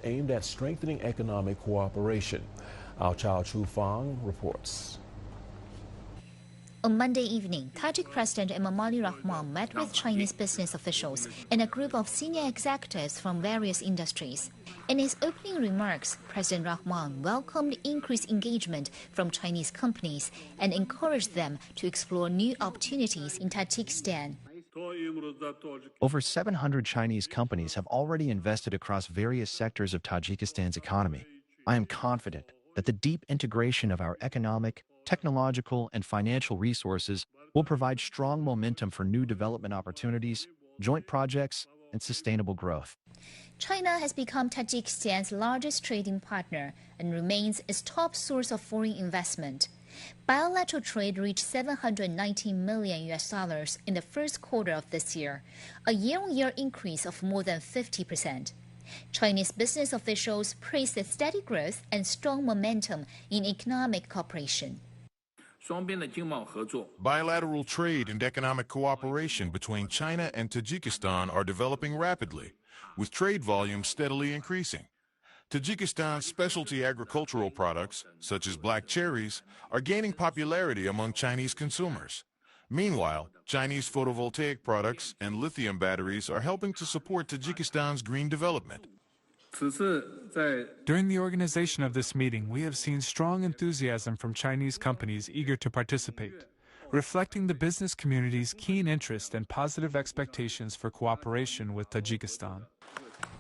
aimed at strengthening economic cooperation. Our Chao Chu Fang reports. On Monday evening, Tajik President Emomali Rahman met with Chinese business officials and a group of senior executives from various industries. In his opening remarks, President Rahman welcomed increased engagement from Chinese companies and encouraged them to explore new opportunities in Tajikistan. Over 700 Chinese companies have already invested across various sectors of Tajikistan's economy. I am confident that the deep integration of our economic, technological, and financial resources will provide strong momentum for new development opportunities, joint projects, and sustainable growth. China has become Tajikistan's largest trading partner and remains its top source of foreign investment. Bilateral trade reached $719 million in the first quarter of this year, a year-on-year increase of more than 50%. Chinese business officials praised the steady growth and strong momentum in economic cooperation. Bilateral trade and economic cooperation between China and Tajikistan are developing rapidly, with trade volumes steadily increasing. Tajikistan's specialty agricultural products, such as black cherries, are gaining popularity among Chinese consumers. Meanwhile, Chinese photovoltaic products and lithium batteries are helping to support Tajikistan's green development. During the organization of this meeting, we have seen strong enthusiasm from Chinese companies eager to participate, reflecting the business community's keen interest and positive expectations for cooperation with Tajikistan.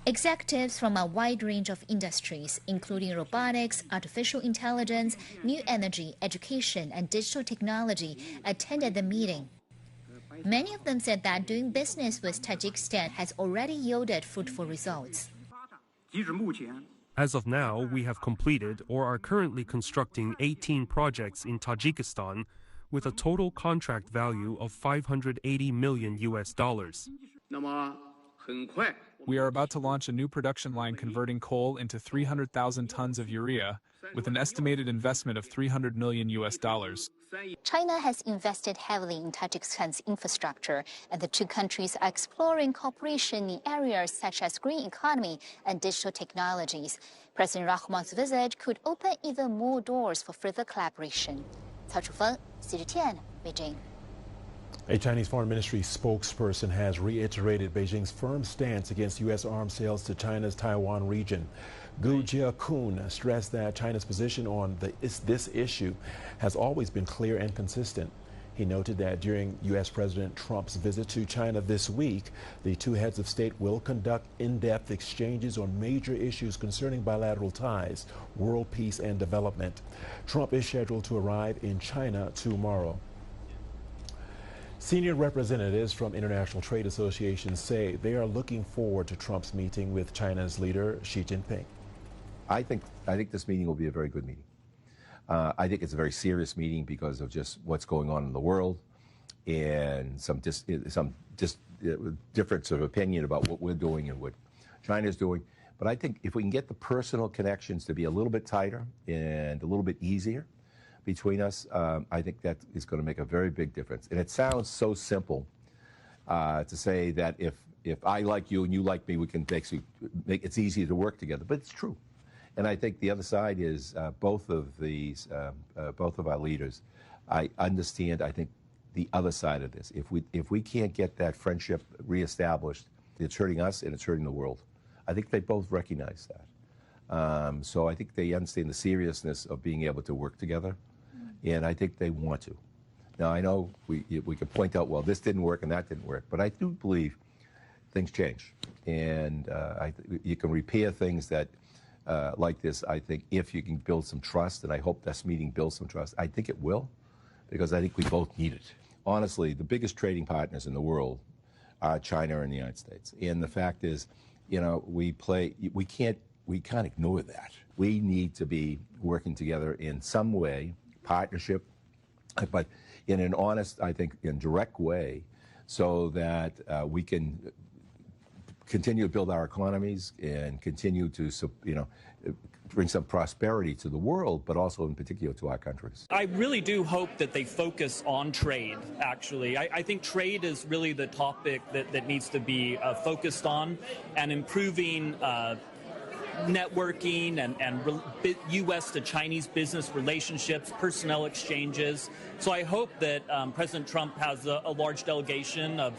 Executives from a wide range of industries, including robotics, artificial intelligence, new energy, education, and digital technology, attended the meeting. Many of them said that doing business with Tajikistan has already yielded fruitful results. As of now, we have completed or are currently constructing 18 projects in Tajikistan with a total contract value of $580 million. We are about to launch a new production line converting coal into 300,000 tons of urea with an estimated investment of $300 million. China has invested heavily in Tajikistan's infrastructure, and the two countries are exploring cooperation in areas such as green economy and digital technologies. President Rahman's visit could open even more doors for further collaboration. Cao Chufeng, CGTN, Beijing. A Chinese Foreign Ministry spokesperson has reiterated Beijing's firm stance against U.S. arms sales to China's Taiwan region. Gu Jiakun stressed that China's position on this issue has always been clear and consistent. He noted that during U.S. President Trump's visit to China this week, the two heads of state will conduct in-depth exchanges on major issues concerning bilateral ties, world peace, and development. Trump is scheduled to arrive in China tomorrow. Senior representatives from international trade associations say they are looking forward to Trump's meeting with China's leader, Xi Jinping. I think this meeting will be a very good meeting. I think it's a very serious meeting because of just what's going on in the world and some difference of opinion about what we're doing and what China's doing. But I think if we can get the personal connections to be a little bit tighter and a little bit easier between us, I think that is going to make a very big difference. And it sounds so simple to say that if I like you and you like me, we can basically make it's easy to work together. But it's true. And I think the other side is both of our leaders. I understand. I think the other side of this. If we can't get that friendship reestablished, it's hurting us and it's hurting the world. I think they both recognize that. So I think they understand the seriousness of being able to work together. And I think they want to. Now, I know we can point out, well, this didn't work and that didn't work, but I do believe things change. And you can repair things that, like this, I think, if you can build some trust, and I hope this meeting builds some trust. I think it will, because I think we both need it. Honestly, the biggest trading partners in the world are China and the United States. And the fact is, we can't ignore that. We need to be working together in some way, partnership, but in an honest, I think, in direct way, so that we can continue to build our economies and continue to, bring some prosperity to the world, but also in particular to our countries. I really do hope that they focus on trade, actually. I think trade is really the topic that needs to be focused on, and improving networking and U.S. to Chinese business relationships, personnel exchanges. So I hope that President Trump has a large delegation of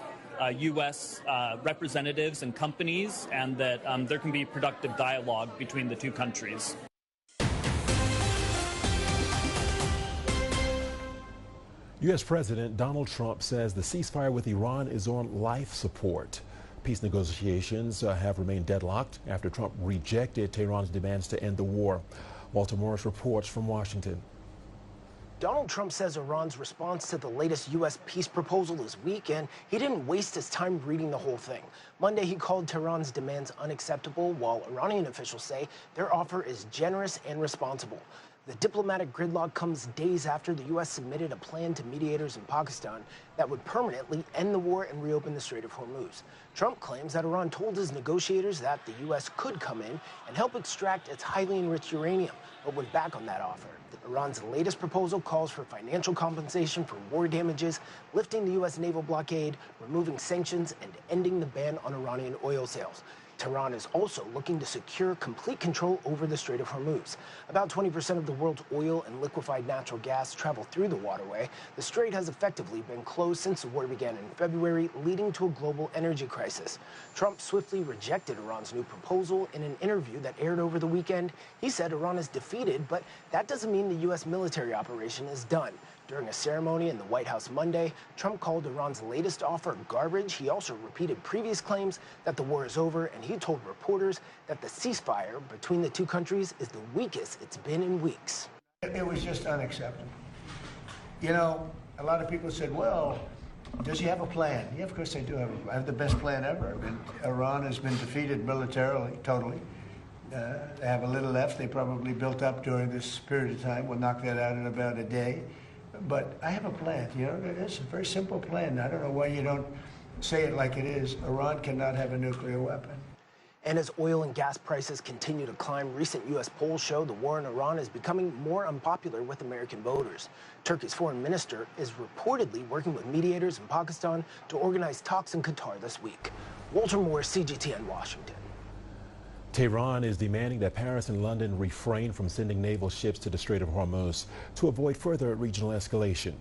U.S. representatives and companies, and that there can be productive dialogue between the two countries. U.S. President Donald Trump says the ceasefire with Iran is on life support. Peace negotiations have remained deadlocked after Trump rejected Tehran's demands to end the war. Walter Morris reports from Washington. Donald Trump says Iran's response to the latest U.S. peace proposal is weak, and he didn't waste his time reading the whole thing. Monday, he called Tehran's demands unacceptable, while Iranian officials say their offer is generous and responsible. The diplomatic gridlock comes days after the U.S. submitted a plan to mediators in Pakistan that would permanently end the war and reopen the Strait of Hormuz. Trump claims that Iran told his negotiators that the U.S. could come in and help extract its highly enriched uranium, but went back on that offer. Iran's latest proposal calls for financial compensation for war damages, lifting the U.S. naval blockade, removing sanctions, and ending the ban on Iranian oil sales. Tehran is also looking to secure complete control over the Strait of Hormuz. About 20% of the world's oil and liquefied natural gas travel through the waterway. The strait has effectively been closed since the war began in February, leading to a global energy crisis. Trump swiftly rejected Iran's new proposal in an interview that aired over the weekend. He said Iran is defeated, but that doesn't mean the U.S. military operation is done. During a ceremony in the White House Monday, Trump called Iran's latest offer garbage. He also repeated previous claims that the war is over, and he told reporters that the ceasefire between the two countries is the weakest it's been in weeks. It was just unacceptable. You know, a lot of people said, well, does he have a plan? Yeah, of course they do have the best plan ever. I mean, Iran has been defeated militarily, totally. They have a little left. They probably built up during this period of time. We'll knock that out in about a day. But I have a plan, you know, it's a very simple plan. I don't know why you don't say it like it is. Iran cannot have a nuclear weapon. And as oil and gas prices continue to climb, recent U.S. polls show the war in Iran is becoming more unpopular with American voters. Turkey's foreign minister is reportedly working with mediators in Pakistan to organize talks in Qatar this week. Walter Moore, CGTN, Washington. Tehran is demanding that Paris and London refrain from sending naval ships to the Strait of Hormuz to avoid further regional escalation.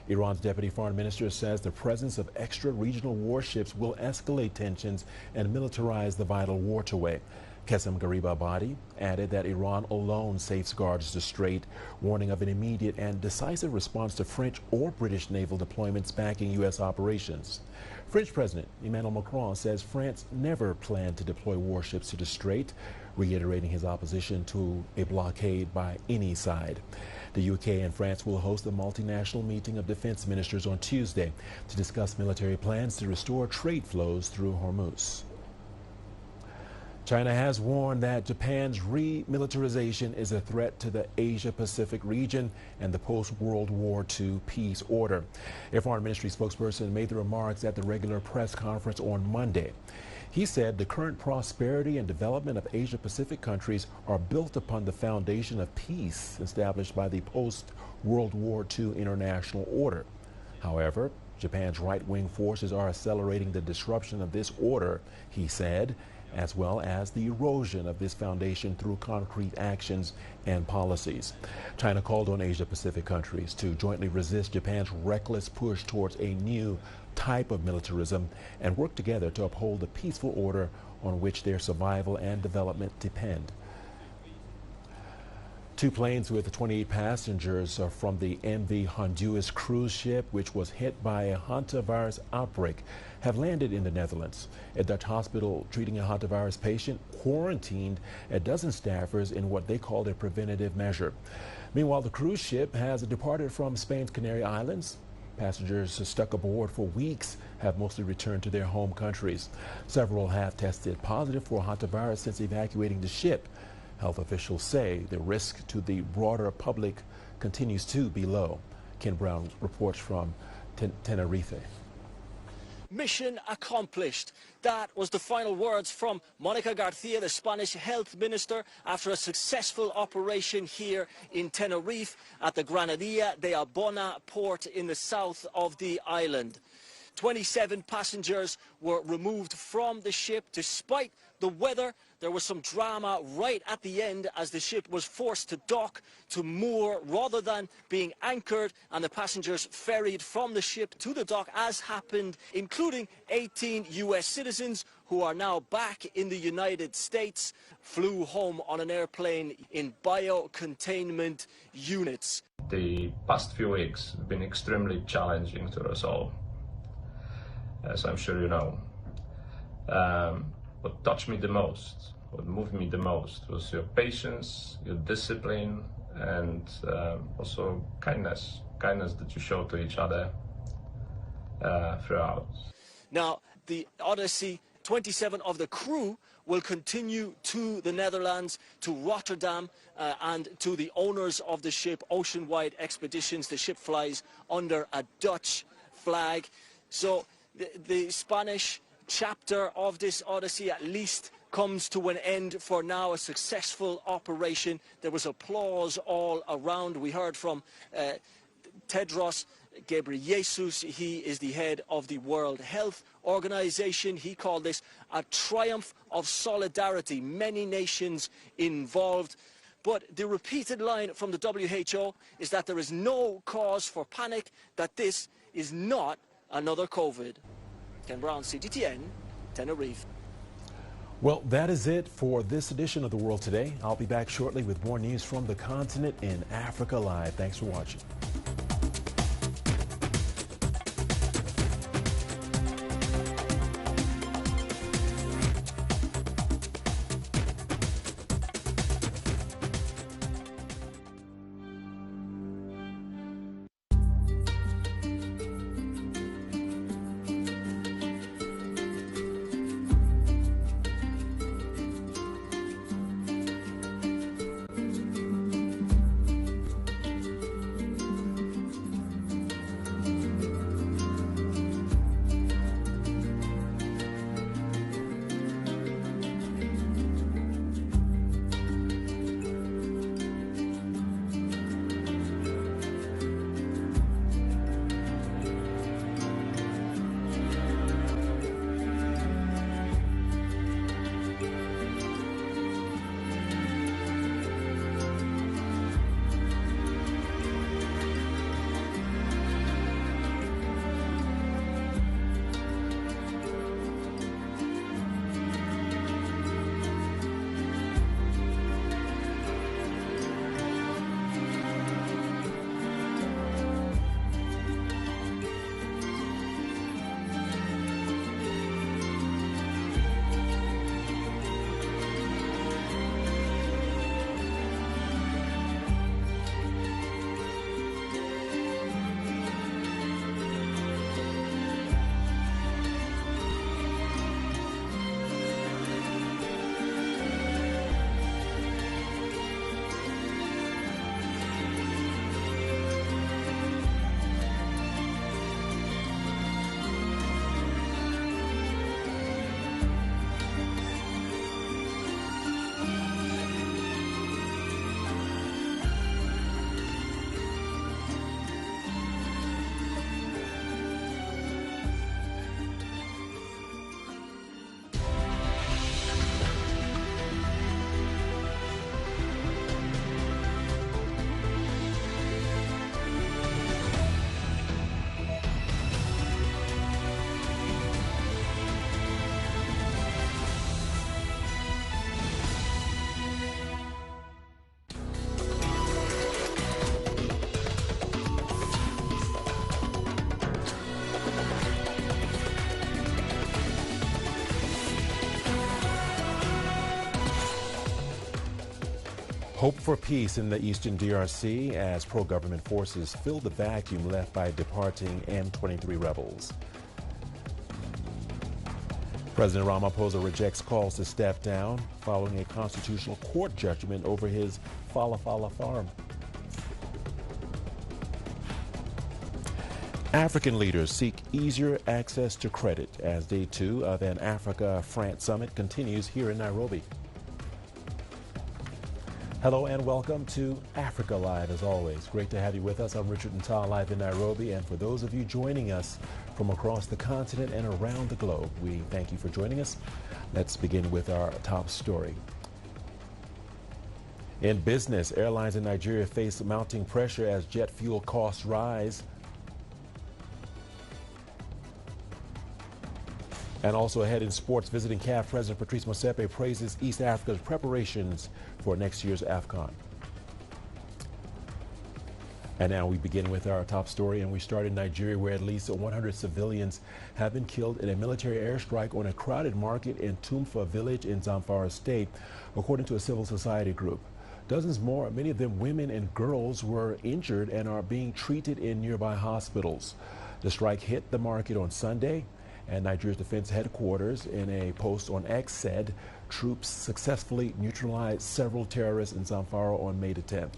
Iran's deputy foreign minister says the presence of extra regional warships will escalate tensions and militarize the vital waterway. Qasem Gharibabadi added that Iran alone safeguards the strait, warning of an immediate and decisive response to French or British naval deployments backing U.S. operations. French President Emmanuel Macron says France never planned to deploy warships to the strait, reiterating his opposition to a blockade by any side. The UK and France will host a multinational meeting of defense ministers on Tuesday to discuss military plans to restore trade flows through Hormuz. China has warned that Japan's remilitarization is a threat to the Asia-Pacific region and the post-World War II peace order. A foreign ministry spokesperson made the remarks at the regular press conference on Monday. He said the current prosperity and development of Asia-Pacific countries are built upon the foundation of peace established by the post-World War II international order. However, Japan's right-wing forces are accelerating the disruption of this order, he said, as well as the erosion of this foundation through concrete actions and policies. China called on Asia-Pacific countries to jointly resist Japan's reckless push towards a new type of militarism and work together to uphold the peaceful order on which their survival and development depend. 2 planes with 28 passengers from the MV Honduras cruise ship, which was hit by a hantavirus outbreak, have landed in the Netherlands. A Dutch hospital treating a hantavirus patient quarantined a dozen staffers in what they called a preventative measure. Meanwhile, the cruise ship has departed from Spain's Canary Islands. Passengers stuck aboard for weeks have mostly returned to their home countries. Several have tested positive for hantavirus since evacuating the ship. Health officials say the risk to the broader public continues to be low. Ken Brown reports from Tenerife. Mission accomplished. That was the final words from Monica Garcia, the Spanish health minister, after a successful operation here in Tenerife at the Granadilla de Abona port in the south of the island. 27 passengers were removed from the ship despite the weather there was some drama right at the end as the ship was forced to dock, to moor, rather than being anchored, and the passengers ferried from the ship to the dock, as happened, including 18 US citizens who are now back in the United States, flew home on an airplane in biocontainment units. The past few weeks have been extremely challenging to us all, as I'm sure you know. What touched me the most, what moved me the most, was your patience, your discipline, and also kindness that you show to each other throughout. Now, the Odyssey, 27 of the crew will continue to the Netherlands, to Rotterdam, and to the owners of the ship, Oceanwide Expeditions. The ship flies under a Dutch flag. So the Spanish chapter of this Odyssey at least comes to an end for now, a successful operation. There was applause all around. We heard from Tedros Ghebreyesus. He is the head of the World Health Organization. He called this a triumph of solidarity, many nations involved. But the repeated line from the WHO is that there is no cause for panic, that this is not another COVID. Ken Brown, CGTN, Tenerife. Well, that is it for this edition of The World Today. I'll be back shortly with more news from the continent in Africa Live. Thanks for watching. Hope for peace in the eastern DRC as pro-government forces fill the vacuum left by departing M23 rebels. President Ramaphosa rejects calls to step down following a constitutional court judgment over his Falafala farm. African leaders seek easier access to credit as day 2 of an Africa-France summit continues here in Nairobi. Hello and welcome to Africa Live, as always. Great to have you with us. I'm Richard Nta, live in Nairobi. And for those of you joining us from across the continent and around the globe, we thank you for joining us. Let's begin with our top story. In business, airlines in Nigeria face mounting pressure as jet fuel costs rise. And also ahead in sports, visiting CAF President Patrice Motsepe praises East Africa's preparations for next year's AFCON. And now we begin with our top story, and we start in Nigeria, where at least 100 civilians have been killed in a military airstrike on a crowded market in Tumfa village in Zamfara state, according to a civil society group. Dozens more, many of them women and girls, were injured and are being treated in nearby hospitals. The strike hit the market on Sunday, and Nigeria's defense headquarters in a post on X said troops successfully neutralized several terrorists in Zamfara on May the 10th.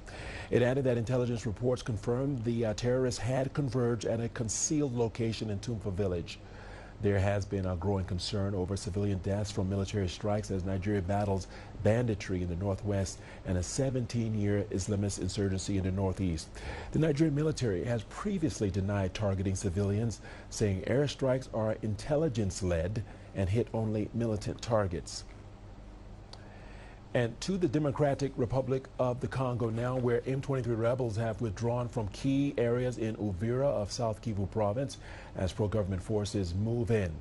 It added that intelligence reports confirmed the terrorists had converged at a concealed location in Tumfa village. There has been a growing concern over civilian deaths from military strikes as Nigeria battles banditry in the northwest and a 17-year Islamist insurgency in the northeast. The Nigerian military has previously denied targeting civilians, saying airstrikes are intelligence-led and hit only militant targets. And to the Democratic Republic of the Congo now, where M23 rebels have withdrawn from key areas in Uvira of South Kivu province as pro-government forces move in.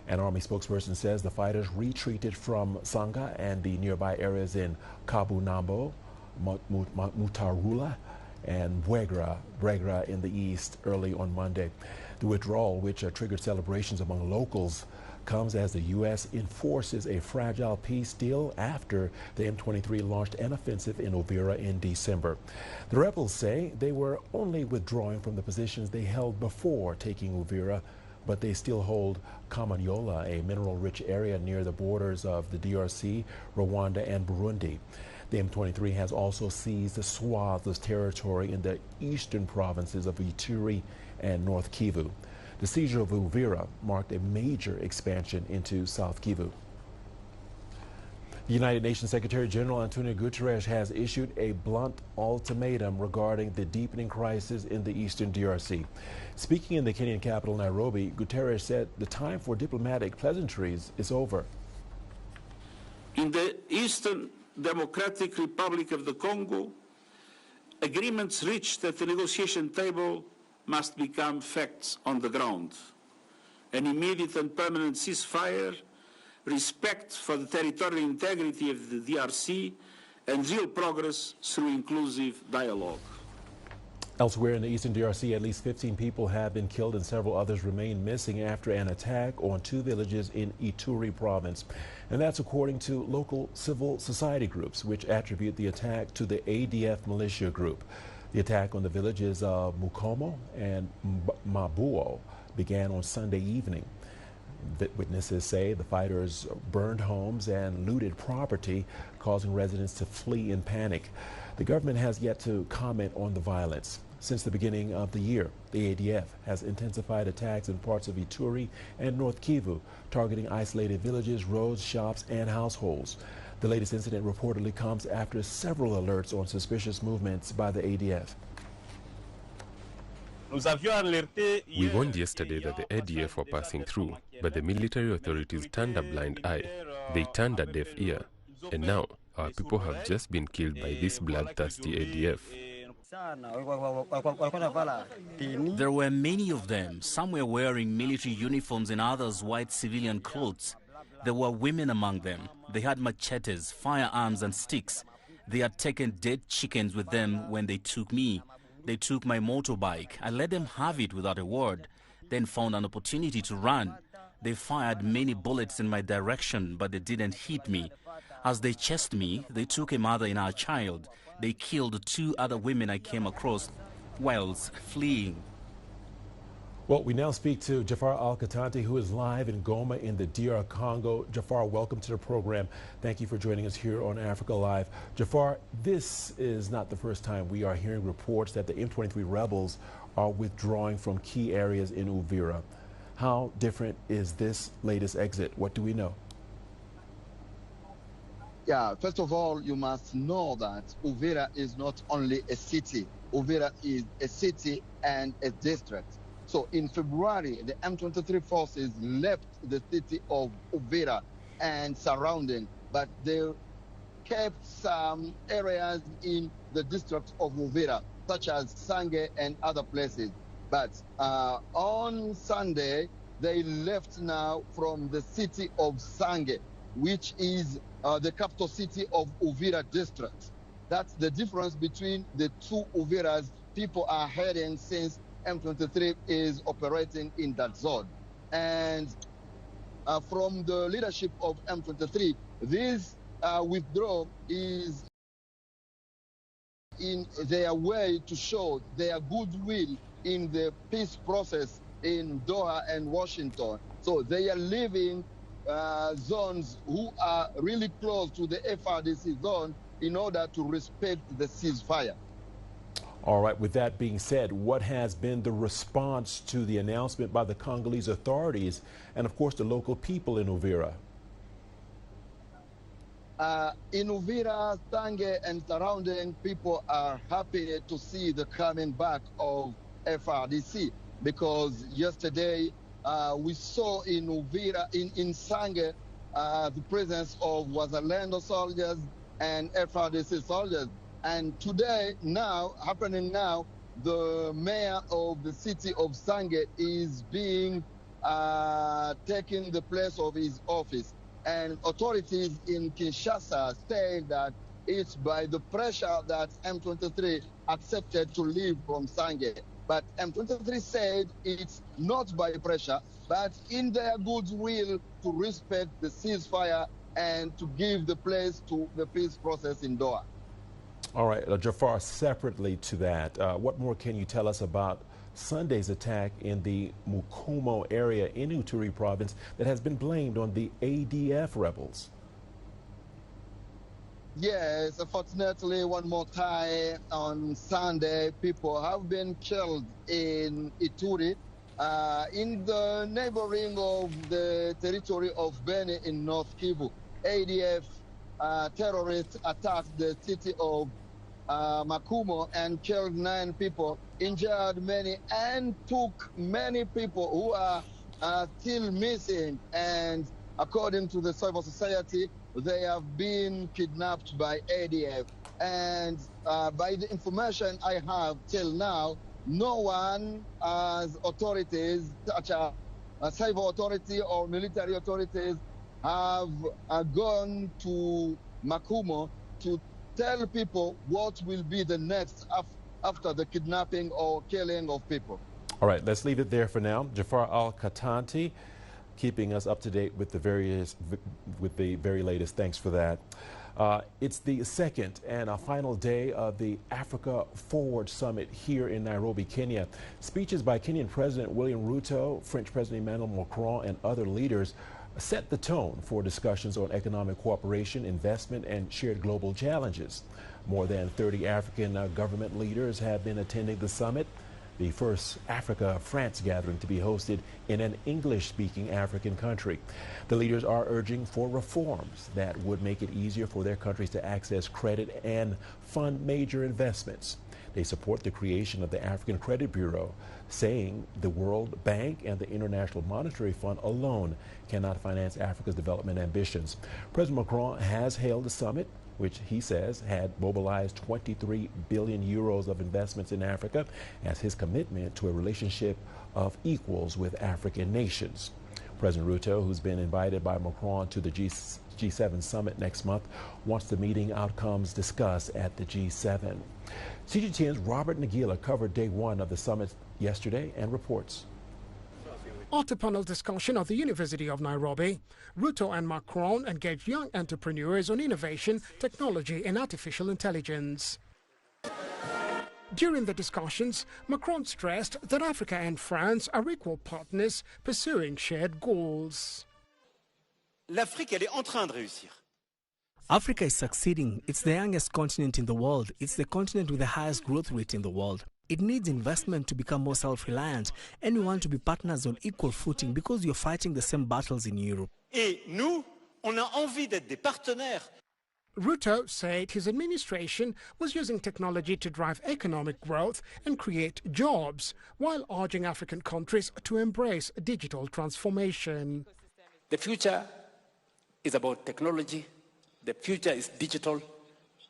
An army spokesperson says the fighters retreated from Sanga and the nearby areas in Kabunambo, Mutarula, and Bwegra in the east early on Monday. The withdrawal, which triggered celebrations among locals, comes as the U.S. enforces a fragile peace deal after the M23 launched an offensive in Uvira in December. The rebels say they were only withdrawing from the positions they held before taking Uvira, but they still hold Kamanyola, a mineral-rich area near the borders of the DRC, Rwanda, and Burundi. The M23 has also seized swaths of territory in the eastern provinces of Ituri and North Kivu. The seizure of Uvira marked a major expansion into South Kivu. The United Nations Secretary General Antonio Guterres has issued a blunt ultimatum regarding the deepening crisis in the eastern DRC. Speaking in the Kenyan capital, Nairobi, Guterres said the time for diplomatic pleasantries is over. In the Eastern Democratic Republic of the Congo, agreements reached at the negotiation table must become facts on the ground. An immediate and permanent ceasefire, respect for the territorial integrity of the DRC, and real progress through inclusive dialogue. Elsewhere in the eastern DRC, at least 15 people have been killed and several others remain missing after an attack on 2 villages in Ituri province. And that's according to local civil society groups, which attribute the attack to the ADF militia group. The attack on the villages of Mukomo and Mabuo began on Sunday evening. Witnesses say the fighters burned homes and looted property, causing residents to flee in panic. The government has yet to comment on the violence. Since the beginning of the year, the ADF has intensified attacks in parts of Ituri and North Kivu, targeting isolated villages, roads, shops, and households. The latest incident reportedly comes after several alerts on suspicious movements by the ADF. We warned yesterday that the ADF were passing through, but the military authorities turned a blind eye. They turned a deaf ear. And now, our people have just been killed by this bloodthirsty ADF. There were many of them. Some were wearing military uniforms and others white civilian clothes. There were women among them. They had machetes, firearms, and sticks. They had taken dead chickens with them when they took me. They took my motorbike. I let them have it without a word, then found an opportunity to run. They fired many bullets in my direction, but they didn't hit me. As they chased me, they took a mother and our child. They killed 2 other women I came across whilst fleeing. Well, we now speak to Jafar Al-Katanti, who is live in Goma in the DR Congo. Jafar, welcome to the program. Thank you for joining us here on Africa Live. Jafar, this is not the first time we are hearing reports that the M23 rebels are withdrawing from key areas in Uvira. How different is this latest exit? What do we know? Yeah, first of all, you must know that Uvira is not only a city. Uvira is a city and a district. So in February, the M23 forces left the city of Uvira and surrounding, but they kept some areas in the district of Uvira, such as Sange and other places. But on Sunday, they left now from the city of Sange, which is the capital city of Uvira district. That's the difference between the two Uviras people are heading since M23 is operating in that zone. And from the leadership of M23, this withdrawal is in their way to show their goodwill in the peace process in Doha and Washington. So they are leaving zones who are really close to the FRDC zone in order to respect the ceasefire. All right, with that being said, what has been the response to the announcement by the Congolese authorities and, of course, the local people in Uvira? In Uvira, Sange, and surrounding, people are happy to see the coming back of FRDC, because yesterday we saw in Uvira, in Sange, the presence of Wazalendo soldiers and FRDC soldiers. And today, happening now, the mayor of the city of Sange is being taking the place of his office. And authorities in Kinshasa say that it's by the pressure that M23 accepted to leave from Sange. But M23 said it's not by pressure, but in their goodwill to respect the ceasefire and to give the place to the peace process in Doha. All right, Jafar, separately to that, what more can you tell us about Sunday's attack in the Mukumo area in Ituri province that has been blamed on the ADF rebels? Yes, unfortunately, one more time on Sunday, people have been killed in Ituri, in the neighboring of the territory of Beni in North Kivu. ADF terrorists attacked the city of Makumo and killed 9 people, injured many, and took many people who are still missing. And according to the civil society, they have been kidnapped by ADF. And by the information I have till now, no one as authorities, such as civil authority or military authorities, have gone to Makumo to tell people what will be the next after the kidnapping or killing of people. All right, let's leave it there for now. Jafar Al-Katanti, keeping us up to date with the very latest. Thanks for that. It's the second and a final day of the Africa Forward Summit here in Nairobi, Kenya. Speeches by Kenyan President William Ruto, French President Emmanuel Macron, and other leaders set the tone for discussions on economic cooperation, investment, and shared global challenges. More than 30 African government leaders have been attending the summit, the first Africa-France gathering to be hosted in an English-speaking African country. The leaders are urging for reforms that would make it easier for their countries to access credit and fund major investments. They support the creation of the African Credit Bureau, saying the World Bank and the International Monetary Fund alone cannot finance Africa's development ambitions. President Macron has hailed the summit, which he says had mobilized 23 billion euros of investments in Africa, as his commitment to a relationship of equals with African nations. President Ruto, who's been invited by Macron to the G7 summit next month, wants the meeting outcomes discussed at the G7. CGTN's Robert Nagila covered day 1 of the summit yesterday and reports. At a panel discussion at the University of Nairobi, Ruto and Macron engaged young entrepreneurs on innovation, technology and artificial intelligence. During the discussions, Macron stressed that Africa and France are equal partners pursuing shared goals. L'Afrique, elle est en train de réussir. Africa is succeeding. It's the youngest continent in the world. It's the continent with the highest growth rate in the world. It needs investment to become more self-reliant, and we want to be partners on equal footing because you're fighting the same battles in Europe. Et nous, on a envie d'être des partenaires. Ruto said his administration was using technology to drive economic growth and create jobs, while urging African countries to embrace digital transformation. The future is about technology, the future is digital,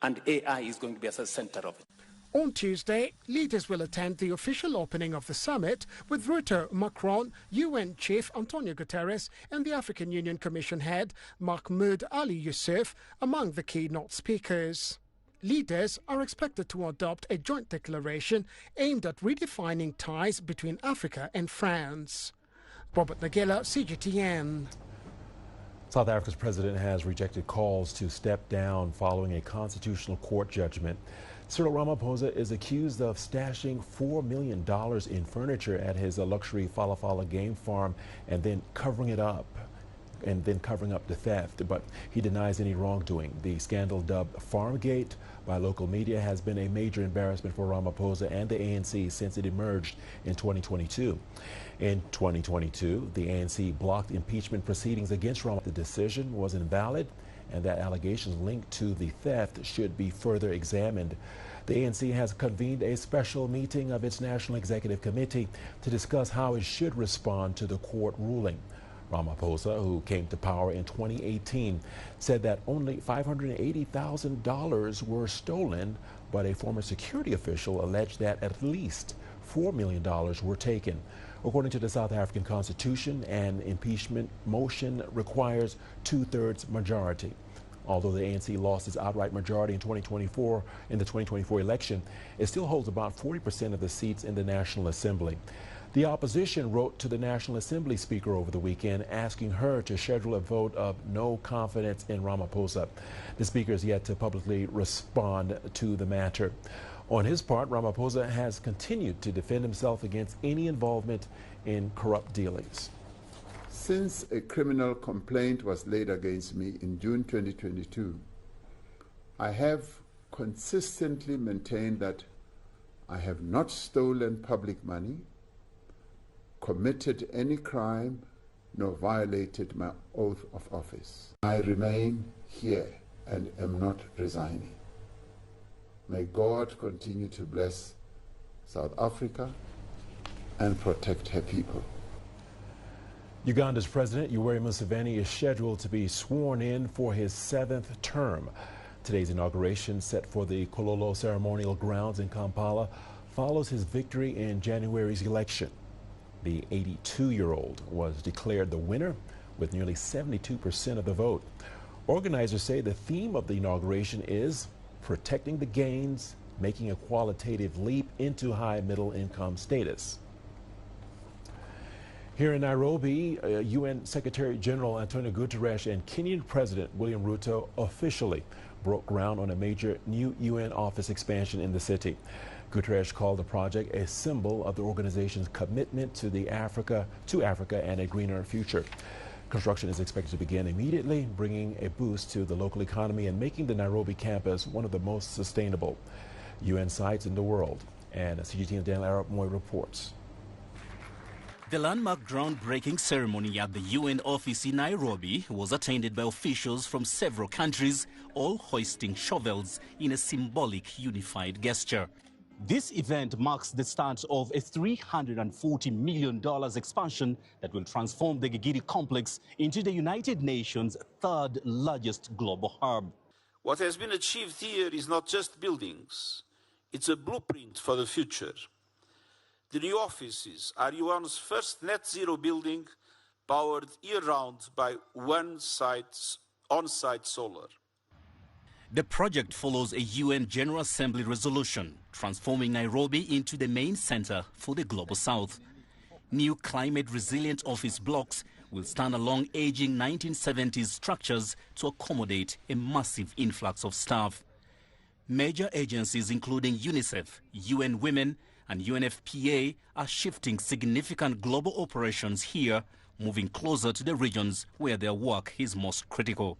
and AI is going to be at the center of it. On Tuesday, leaders will attend the official opening of the summit with Ruto, Macron, UN Chief Antonio Guterres and the African Union Commission head Mahmoud Ali Yusuf among the keynote speakers. Leaders are expected to adopt a joint declaration aimed at redefining ties between Africa and France. Robert Nagela, CGTN. South Africa's president has rejected calls to step down following a constitutional court judgment. Cyril Ramaphosa is accused of stashing $4 million in furniture at his luxury Fala Fala game farm and then covering up the theft, but he denies any wrongdoing. The scandal dubbed Farmgate by local media has been a major embarrassment for Ramaphosa and the ANC since it emerged in 2022. In 2022, the ANC blocked impeachment proceedings against Ramaphosa. The decision was invalid, and that allegations linked to the theft should be further examined. The ANC has convened a special meeting of its National Executive Committee to discuss how it should respond to the court ruling. Ramaphosa, who came to power in 2018, said that only $580,000 were stolen, but a former security official alleged that at least $4 million were taken. According to the South African Constitution, an impeachment motion requires 2/3 majority. Although the ANC lost its outright majority in the 2024 election, it still holds about 40% of the seats in the National Assembly. The opposition wrote to the National Assembly Speaker over the weekend asking her to schedule a vote of no confidence in Ramaphosa. The Speaker is yet to publicly respond to the matter. On his part, Ramaphosa has continued to defend himself against any involvement in corrupt dealings. Since a criminal complaint was laid against me in June 2022, I have consistently maintained that I have not stolen public money, committed any crime, nor violated my oath of office. I remain here and am not resigning. May God continue to bless South Africa and protect her people. Uganda's President Yoweri Museveni is scheduled to be sworn in for his 7th term. Today's inauguration, set for the Kololo ceremonial grounds in Kampala, follows his victory in January's election. The 82-year-old was declared the winner with nearly 72% of the vote. Organizers say the theme of the inauguration is protecting the gains, making a qualitative leap into high middle income status. Here in Nairobi, UN Secretary General Antonio Guterres and Kenyan President William Ruto officially broke ground on a major new UN office expansion in the city. Guterres called the project a symbol of the organization's commitment to Africa and a greener future. Construction is expected to begin immediately, bringing a boost to the local economy and making the Nairobi campus one of the most sustainable UN sites in the world. And CGTN Daniel Arab Moy reports. The landmark groundbreaking ceremony at the UN office in Nairobi was attended by officials from several countries, all hoisting shovels in a symbolic unified gesture. This event marks the start of a $340 million expansion that will transform the Gigiri complex into the United Nations' third largest global hub. What has been achieved here is not just buildings, it's a blueprint for the future. The new offices are UN's first net zero building, powered year-round by on-site solar. The project follows a UN General Assembly resolution, transforming Nairobi into the main center for the Global South. New climate-resilient office blocks will stand along aging 1970s structures to accommodate a massive influx of staff. Major agencies including UNICEF, UN Women, and UNFPA are shifting significant global operations here, moving closer to the regions where their work is most critical.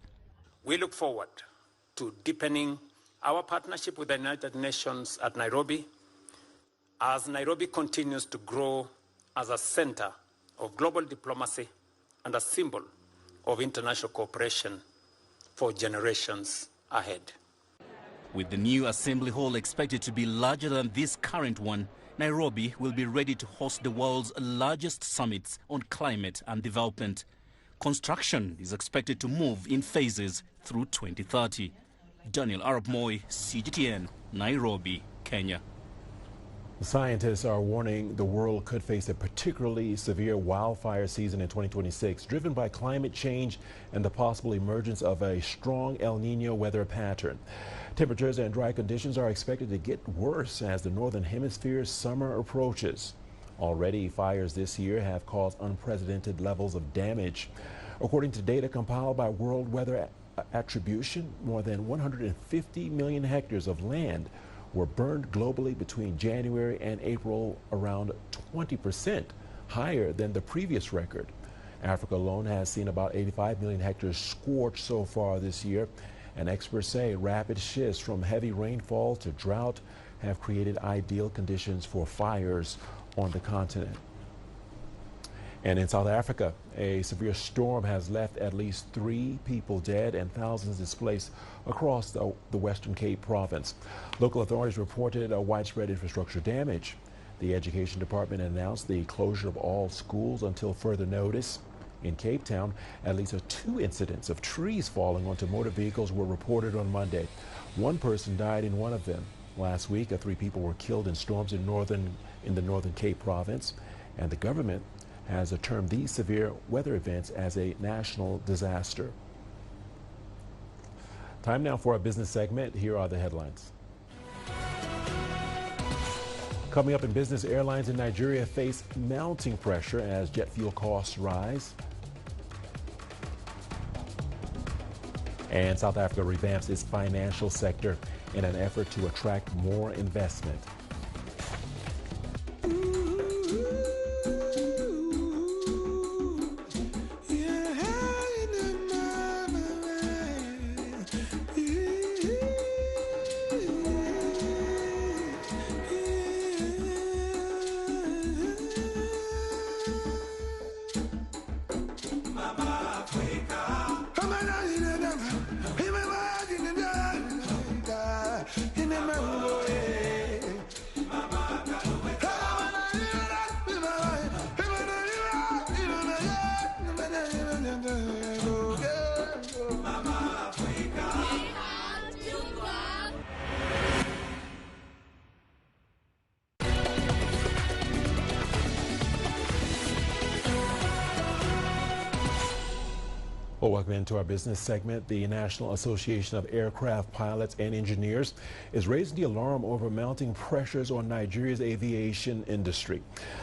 We look forward to deepening our partnership with the United Nations at Nairobi as Nairobi continues to grow as a center of global diplomacy and a symbol of international cooperation for generations ahead. With the new assembly hall expected to be larger than this current one, Nairobi will be ready to host the world's largest summits on climate and development. Construction is expected to move in phases through 2030. Daniel Arap Moi, CGTN, Nairobi, Kenya. Scientists are warning the world could face a particularly severe wildfire season in 2026, driven by climate change and the possible emergence of a strong El Nino weather pattern. Temperatures and dry conditions are expected to get worse as the northern hemisphere's summer approaches. Already, fires this year have caused unprecedented levels of damage. According to data compiled by World Weather Attribution, more than 150 million hectares of land were burned globally between January and April, around 20% higher than the previous record. Africa alone has seen about 85 million hectares scorched so far this year, and experts say rapid shifts from heavy rainfall to drought have created ideal conditions for fires on the continent. And in South Africa, a severe storm has left at least 3 people dead and thousands displaced across the Western Cape province. Local authorities reported widespread infrastructure damage. The Education Department announced the closure of all schools until further notice. In Cape Town, at least 2 incidents of trees falling onto motor vehicles were reported on Monday. 1 person died in one of them. Last week, 3 people were killed in storms in the Northern Cape province, and the government has termed these severe weather events as a national disaster. Time now for our business segment. Here are the headlines. Coming up in business, airlines in Nigeria face mounting pressure as jet fuel costs rise. And South Africa revamps its financial sector in an effort to attract more investment. Well, welcome into our business segment. The National Association of Aircraft Pilots and Engineers is raising the alarm over mounting pressures on Nigeria's aviation industry.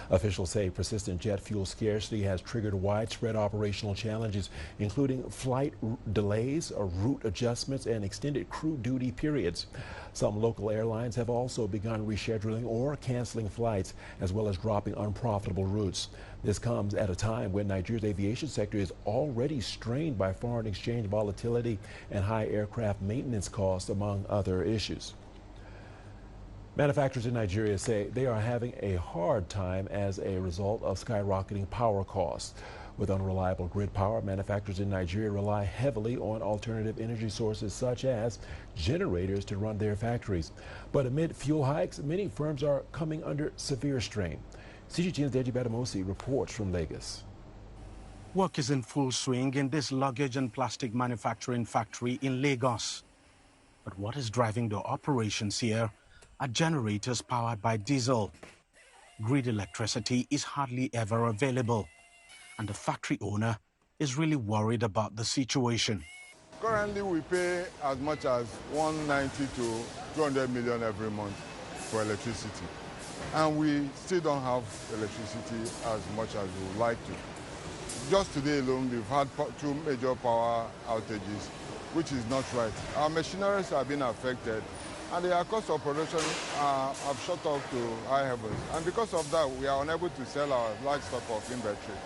Officials say persistent jet fuel scarcity has triggered widespread operational challenges, including flight delays, route adjustments, and extended crew duty periods. Some local airlines have also begun rescheduling or canceling flights, as well as dropping unprofitable routes. This comes at a time when Nigeria's aviation sector is already strained by foreign exchange volatility and high aircraft maintenance costs, among other issues. Manufacturers in Nigeria say they are having a hard time as a result of skyrocketing power costs. With unreliable grid power, manufacturers in Nigeria rely heavily on alternative energy sources such as generators to run their factories. But amid fuel hikes, many firms are coming under severe strain. CGTN's Deji Badamosi reports from Lagos. Work is in full swing in this luggage and plastic manufacturing factory in Lagos. But what is driving the operations here are generators powered by diesel. Grid electricity is hardly ever available, and the factory owner is really worried about the situation. Currently, we pay as much as 190 to 200 million every month for electricity. And we still don't have electricity as much as we would like to. Just today alone, we've had 2 major power outages, which is not right. Our machineries have been affected, and their cost of production have shot up to high heavens. And because of that, we are unable to sell our large stock of inventory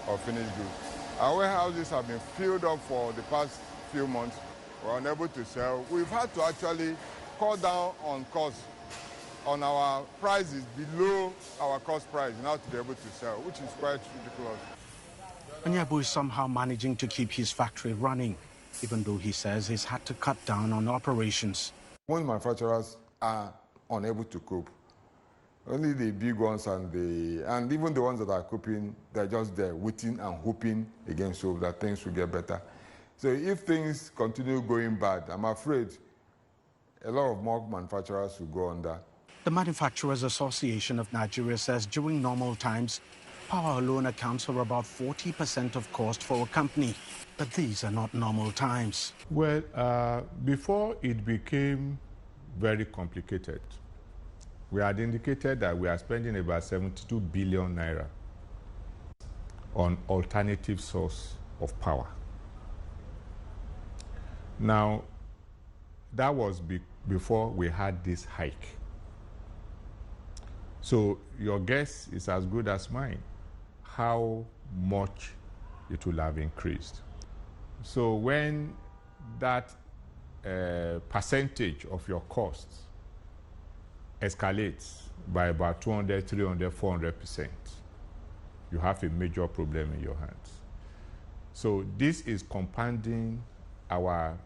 of finished goods. Our warehouses have been filled up for the past few months. We're unable to sell. We've had to actually cut down on costs on our prices below our cost price in order to be able to sell, which is quite ridiculous. Onyebu is somehow managing to keep his factory running. even though he says he's had to cut down on operations. Most manufacturers are unable to cope. Only the big ones and even the ones that are coping, they're just there waiting and hoping against hope that things will get better. So if things continue going bad, I'm afraid a lot of more manufacturers will go under. The Manufacturers Association of Nigeria says during normal times, power alone accounts for about 40% of cost for a company. But these are not normal times. Well, before it became very complicated, we had indicated that we are spending about 72 billion naira on alternative source of power. Now, that was before we had this hike. So your guess is as good as mine, how much it will have increased. So when that percentage of your costs escalates by about 200, 300, 400%, you have a major problem in your hands. So this is compounding our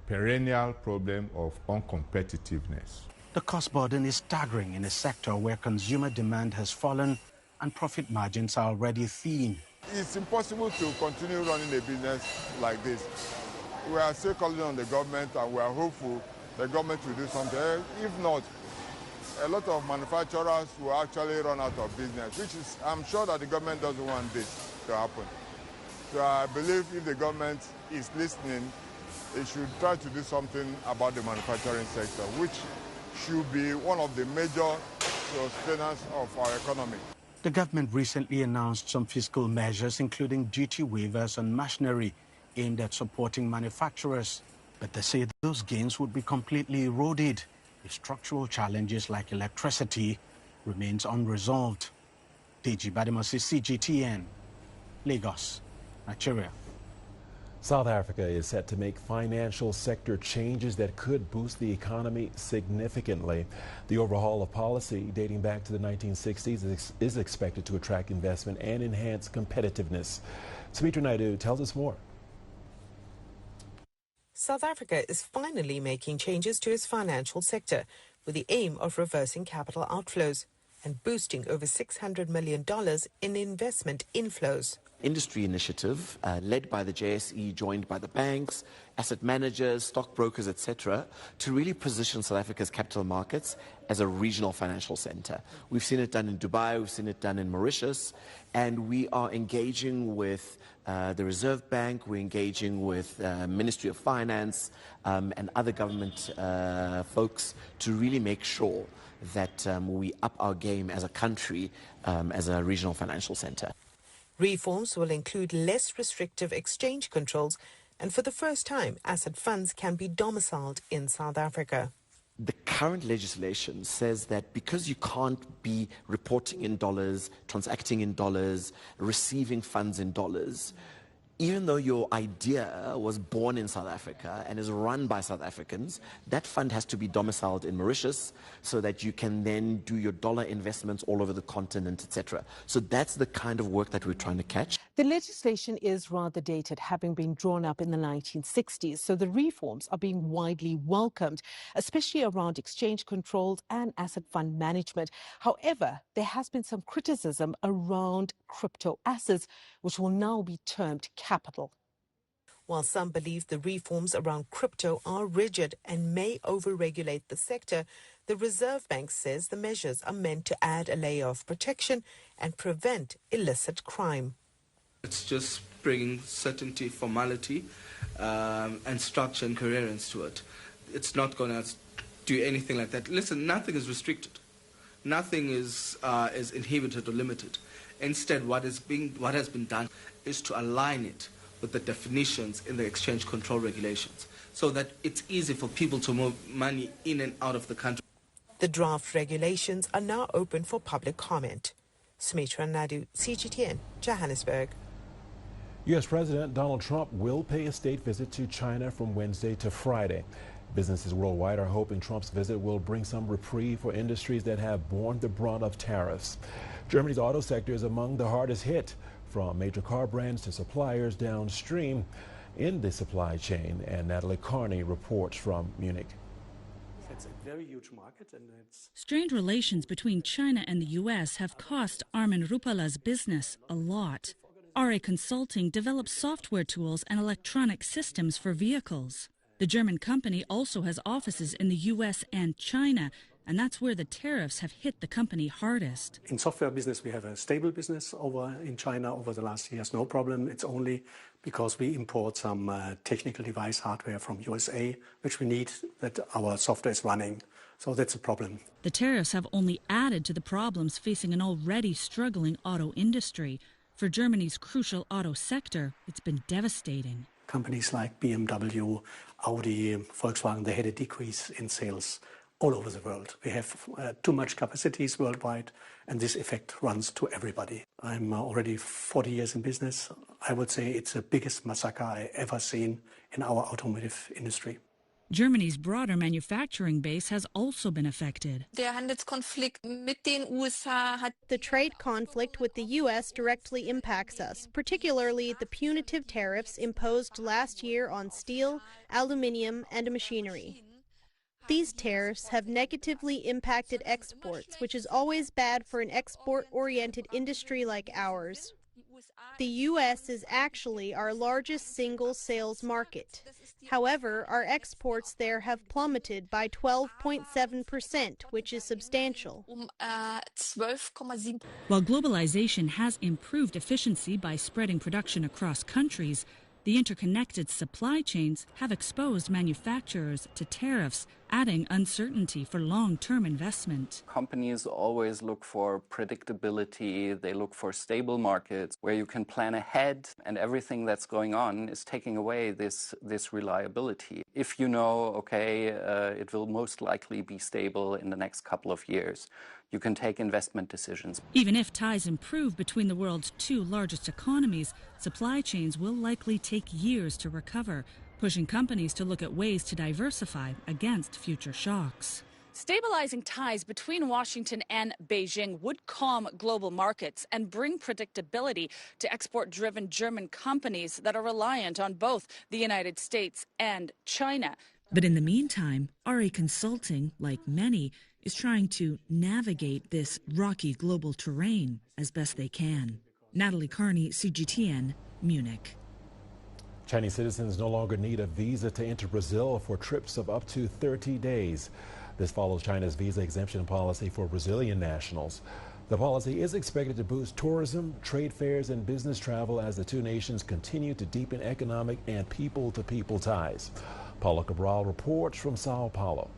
perennial problem of uncompetitiveness. The cost burden is staggering in a sector where consumer demand has fallen and profit margins are already thin. It's impossible to continue running a business like this. We are still calling on the government and we are hopeful the government will do something. If not, a lot of manufacturers will actually run out of business, which is, I'm sure that the government doesn't want this to happen. So I believe if the government is listening, it should try to do something about the manufacturing sector, which should be one of the major sustainers of our economy. The government recently announced some fiscal measures, including duty waivers on machinery aimed at supporting manufacturers. But they say those gains would be completely eroded if structural challenges like electricity remains unresolved. Deji Badimosi, CGTN, Lagos, Nigeria. South Africa is set to make financial sector changes that could boost the economy significantly. The overhaul of policy dating back to the 1960s is expected to attract investment and enhance competitiveness. Richard Nta tells us more. South Africa is finally making changes to its financial sector with the aim of reversing capital outflows and boosting over $600 million in investment inflows. Industry initiative led by the JSE, joined by the banks, asset managers, stockbrokers, etc., to really position South Africa's capital markets as a regional financial center. We've seen it done in Dubai, we've seen it done in Mauritius, and we are engaging with the Reserve Bank, we're engaging with Ministry of Finance and other government folks to really make sure that we up our game as a country, as a regional financial center. Reforms will include less restrictive exchange controls, and for the first time, asset funds can be domiciled in South Africa. The current legislation says that because you can't be reporting in dollars, transacting in dollars, receiving funds in dollars, even though your idea was born in South Africa and is run by South Africans, that fund has to be domiciled in Mauritius so that you can then do your dollar investments all over the continent, etc. So that's the kind of work that we're trying to catch. The legislation is rather dated, having been drawn up in the 1960s, so the reforms are being widely welcomed, especially around exchange controls and asset fund management. However, there has been some criticism around crypto assets, which will now be termed capital. While some believe the reforms around crypto are rigid and may overregulate the sector, the Reserve Bank says the measures are meant to add a layer of protection and prevent illicit crime. It's just bringing certainty, formality, and structure and coherence to it. It's not going to do anything like that. Listen, nothing is restricted. Nothing is inhibited or limited. Instead, what has been done is to align it with the definitions in the exchange control regulations so that it's easy for people to move money in and out of the country. The draft regulations are now open for public comment. Richard Nta, CGTN, Johannesburg. U.S. President Donald Trump will pay a state visit to China from Wednesday to Friday. Businesses worldwide are hoping Trump's visit will bring some reprieve for industries that have borne the brunt of tariffs. Germany's auto sector is among the hardest hit, from major car brands to suppliers downstream. in the supply chain. And Natalie Carney reports from Munich. It's a very huge market, and it's... Strained relations between China and the U.S. have cost Armin Rupala's business a lot. RA Consulting develops software tools and electronic systems for vehicles. The German company also has offices in the U.S. and China, and that's where the tariffs have hit the company hardest. In software business, we have a stable business over in China over the last years, no problem. It's only because we import some technical device hardware from USA, which we need that our software is running. So that's a problem. The tariffs have only added to the problems facing an already struggling auto industry. For Germany's crucial auto sector, it's been devastating. Companies like BMW, Audi, Volkswagen, they had a decrease in sales all over the world. We have too much capacities worldwide, and this effect runs to everybody. I'm already 40 years in business. I would say it's the biggest massacre I ever seen in our automotive industry. Germany's broader manufacturing base has also been affected. The trade conflict with the U.S. directly impacts us, particularly the punitive tariffs imposed last year on steel, aluminium, and machinery. These tariffs have negatively impacted exports, which is always bad for an export-oriented industry like ours. The U.S. is actually our largest single sales market. However, our exports there have plummeted by 12.7%, which is substantial. While globalization has improved efficiency by spreading production across countries, the interconnected supply chains have exposed manufacturers to tariffs, adding uncertainty for long-term investment. Companies always look for predictability. They look for stable markets where you can plan ahead, and everything that's going on is taking away this reliability. If you know, okay, it will most likely be stable in the next couple of years, you can take investment decisions. Even if ties improve between the world's two largest economies, supply chains will likely take years to recover, pushing companies to look at ways to diversify against future shocks. Stabilizing ties between Washington and Beijing would calm global markets and bring predictability to export-driven German companies that are reliant on both the United States and China. But in the meantime, RA Consulting, like many, is trying to navigate this rocky global terrain as best they can. Natalie Carney, CGTN, Munich. Chinese citizens no longer need a visa to enter Brazil for trips of up to 30 days. This follows China's visa exemption policy for Brazilian nationals. The policy is expected to boost tourism, trade fairs, and business travel as the two nations continue to deepen economic and people-to-people ties. Paulo Cabral reports from Sao Paulo.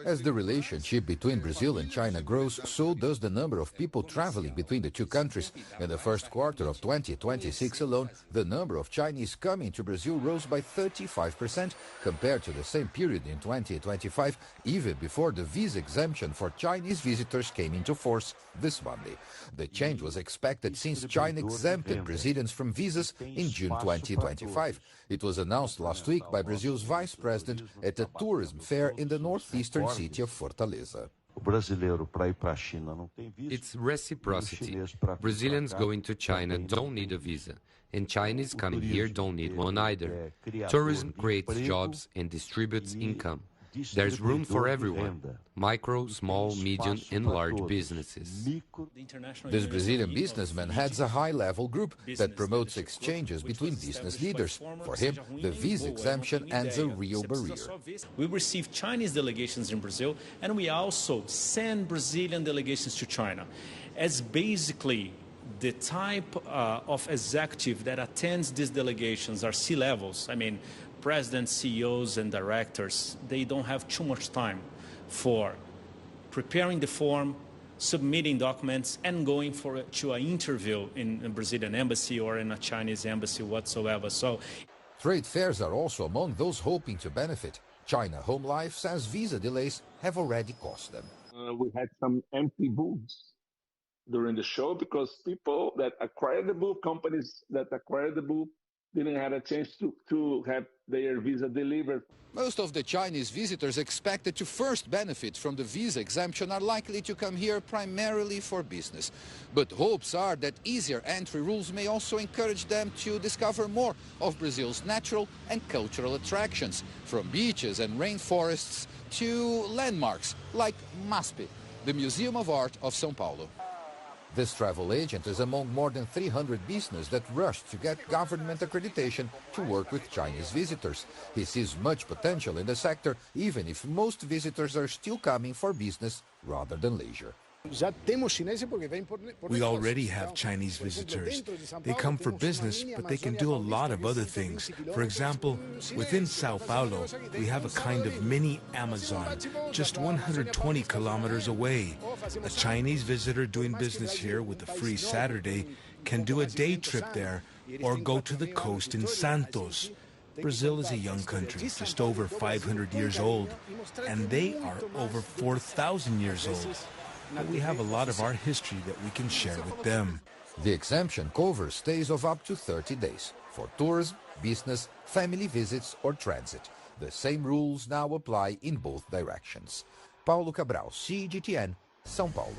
As the relationship between Brazil and China grows, so does the number of people traveling between the two countries. In the first quarter of 2026 alone, the number of Chinese coming to Brazil rose by 35% compared to the same period in 2025, even before the visa exemption for Chinese visitors came into force this Monday. The change was expected since China exempted Brazilians from visas in June 2025. It was announced last week by Brazil's vice president at a tourism fair in the northeastern city of Fortaleza. It's reciprocity. Brazilians going to China don't need a visa, and Chinese coming here don't need one either. Tourism creates jobs and distributes income. There's room for everyone, micro, small, medium, and large businesses. This Brazilian businessman heads a high-level group that promotes exchanges between business leaders. For him, the visa exemption ends a real barrier. We receive Chinese delegations in Brazil, and we also send Brazilian delegations to China. As basically the type of executive that attends these delegations are C-levels. I mean, presidents, CEOs, and directors, they don't have too much time for preparing the form, submitting documents, and going to an interview in a Brazilian embassy or in a Chinese embassy whatsoever. So, trade fairs are also among those hoping to benefit. China Home Life says visa delays have already cost them. We had some empty booths during the show because people that acquired the booth, companies that acquired the booth, didn't have a chance to have their visa delivered. Most of the Chinese visitors expected to first benefit from the visa exemption are likely to come here primarily for business. But hopes are that easier entry rules may also encourage them to discover more of Brazil's natural and cultural attractions, from beaches and rainforests to landmarks like MASP, the Museum of Art of São Paulo. This travel agent is among more than 300 businesses that rushed to get government accreditation to work with Chinese visitors. He sees much potential in the sector, even if most visitors are still coming for business rather than leisure. We already have Chinese visitors. They come for business, but they can do a lot of other things. For example, within Sao Paulo, we have a kind of mini Amazon, just 120 kilometers away. A Chinese visitor doing business here with a free Saturday can do a day trip there or go to the coast in Santos. Brazil is a young country, just over 500 years old, and they are over 4,000 years old. But we have a lot of our history that we can share with them. The exemption covers stays of up to 30 days for tourism, business, family visits or transit. The same rules now apply in both directions. Paulo Cabral, CGTN, São Paulo.